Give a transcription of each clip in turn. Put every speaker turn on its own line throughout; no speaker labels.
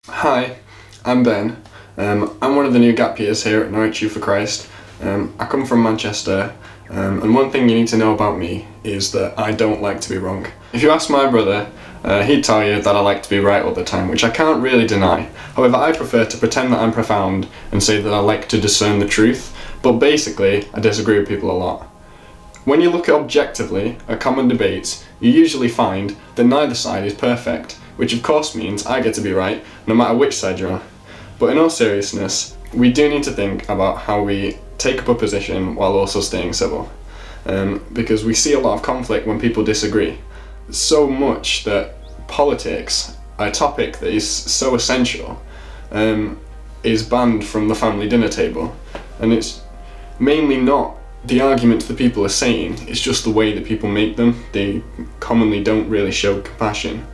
Hi, I'm Ben. I'm one of the new gap years here at Norwich for Christ. I come from Manchester, and one thing you need to know about me is that I don't like to be wrong. If you ask my brother, he'd tell you that I like to be right all the time, which I can't really deny. However, I prefer to pretend that I'm profound and say that I like to discern the truth, but basically, I disagree with people a lot. When you look objectively at common debates, you usually find that neither side is perfect, which of course means I get to be right no matter which side you're on. But in all seriousness, we do need to think about how we take up a position while also staying civil. Because we see a lot of conflict when people disagree. So much that politics, a topic that is so essential, is banned from the family dinner table. And it's mainly not the arguments that people are saying, it's just the way that people make them. They commonly don't really show compassion.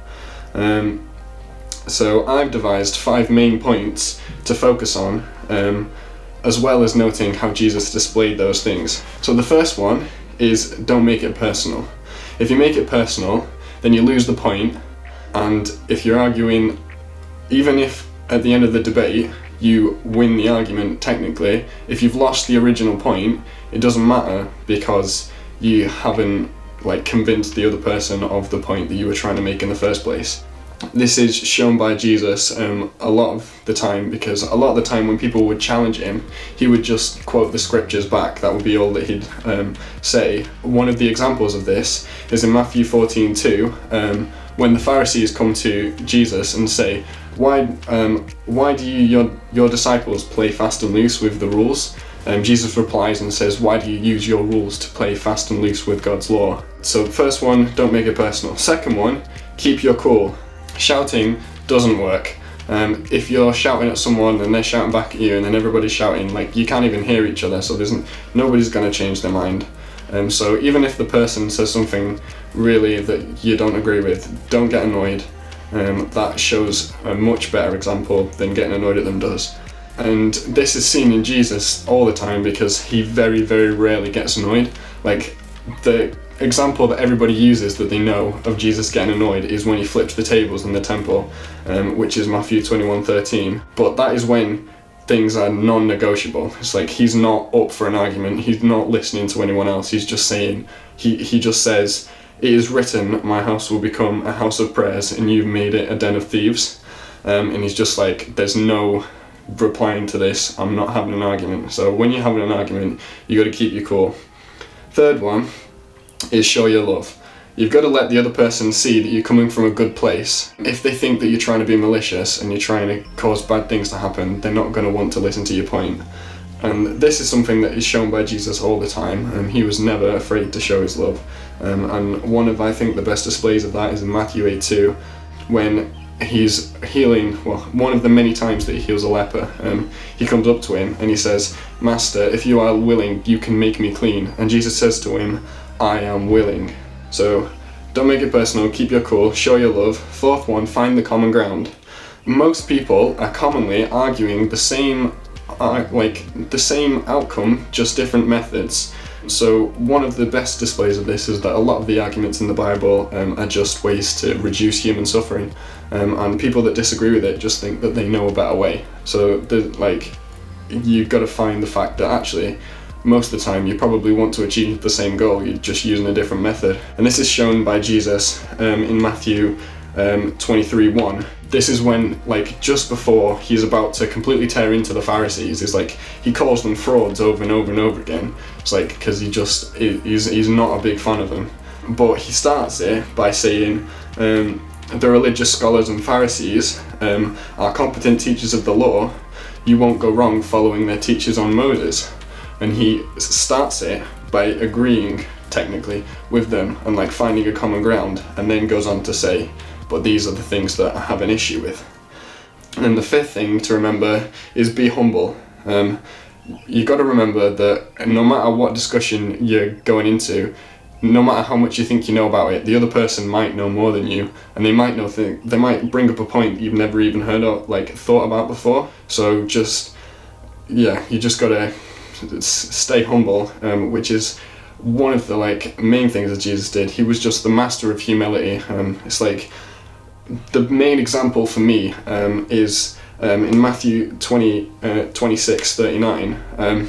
So I've devised 5 main points to focus on, as well as noting how Jesus displayed those things. So the first one is don't make it personal. If you make it personal, then you lose the point, and if you're arguing, even if at the end of the debate you win the argument technically, if you've lost the original point, it doesn't matter because you haven't convinced the other person of the point that you were trying to make in the first place. This is shown by Jesus a lot of the time, because a lot of the time when people would challenge him, he would just quote the scriptures back. That would be all that he'd say. One of the examples of this is in Matthew 14:2, when the Pharisees come to Jesus and say, why do your disciples play fast and loose with the rules? Jesus replies and says, why do you use your rules to play fast and loose with God's law? So first one, don't make it personal. Second one, keep your cool. Shouting doesn't work. If you're shouting at someone and they're shouting back at you and then everybody's shouting, you can't even hear each other, so nobody's going to change their mind. So even if the person says something really that you don't agree with, don't get annoyed. That shows a much better example than getting annoyed at them does. And this is seen in Jesus all the time because he very, very rarely gets annoyed. The example that everybody uses that they know of Jesus getting annoyed is when he flips the tables in the temple, which is Matthew 21:13. But that is when things are non-negotiable. It's he's not up for an argument, he's not listening to anyone else, he's just saying, he just says, it is written, my house will become a house of prayers and you've made it a den of thieves. And he's just there's no replying to this, I'm not having an argument. So when you're having an argument, you got to keep your cool. Third one is show your love. You've got to let the other person see that you're coming from a good place. If they think that you're trying to be malicious and you're trying to cause bad things to happen, they're not going to want to listen to your point. And this is something that is shown by Jesus all the time. He was never afraid to show his love. And one of, I think, the best displays of that is in Matthew 8:2, when he's healing, one of the many times that he heals a leper. He comes up to him and he says, Master, if you are willing, you can make me clean. And Jesus says to him, I am willing. So don't make it personal, keep your cool, show your love. Fourth one, find the common ground. Most people are commonly arguing the same outcome, just different methods. So one of the best displays of this is that a lot of the arguments in the Bible are just ways to reduce human suffering, and people that disagree with it just think that they know a better way. So you've got to find the fact that actually most of the time you probably want to achieve the same goal, you're just using a different method. And this is shown by Jesus in Matthew 23:1. This is when, just before he's about to completely tear into the Pharisees, he calls them frauds over and over and over again. It's because he's not a big fan of them. But he starts it by saying, the religious scholars and Pharisees are competent teachers of the law. You won't go wrong following their teachers on Moses. And he starts it by agreeing technically with them and finding a common ground, and then goes on to say, but these are the things that I have an issue with. And the fifth thing to remember is be humble. You got to remember that no matter what discussion you're going into, no matter how much you think you know about it, the other person might know more than you, and they might bring up a point you've never even heard of, thought about before. So you just got to stay humble, which is one of the main things that Jesus did. He was just the master of humility. It's the main example for me is in Matthew 26:39.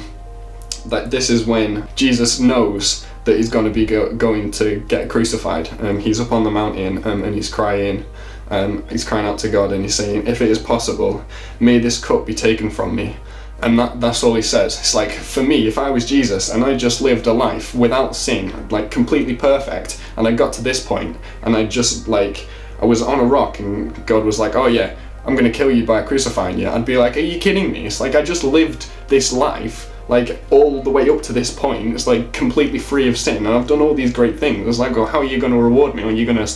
That this is when Jesus knows that he's going to be going to get crucified. He's up on the mountain and he's crying out to God, and he's saying, "If it is possible, may this cup be taken from me." And that's all he says. It's like, for me, if I was Jesus and I just lived a life without sin, like completely perfect, and I got to this point and I just like, I was on a rock and God was like, "Oh yeah, I'm gonna kill you by crucifying you," I'd be like, "Are you kidding me?" It's like, I just lived this life like all the way up to this point. It's like completely free of sin, and I've done all these great things. It's like, well, how are you going to reward me? Are you going to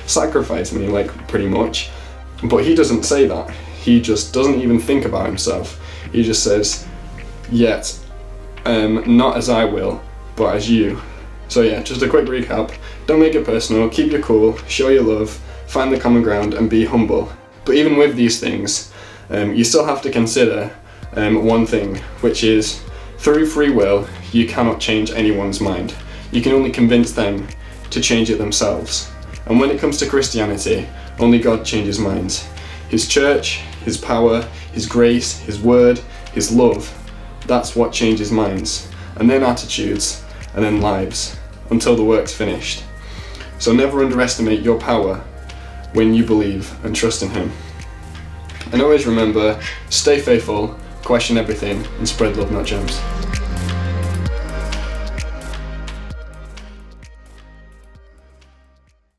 sacrifice me, like, pretty much? But he doesn't say that. He just doesn't even think about himself. He just says, "Yet, not as I will, but as you." So yeah, just a quick recap. Don't make it personal, keep your cool, show your love, find the common ground, and be humble. But even with these things, you still have to consider one thing, which is, through free will, you cannot change anyone's mind. You can only convince them to change it themselves. And when it comes to Christianity, only God changes minds. His church, his power, his grace, his word, his love, that's what changes minds, and then attitudes, and then lives, until the work's finished. So never underestimate your power when you believe and trust in him. And always remember, stay faithful, question everything, and spread love, not gems.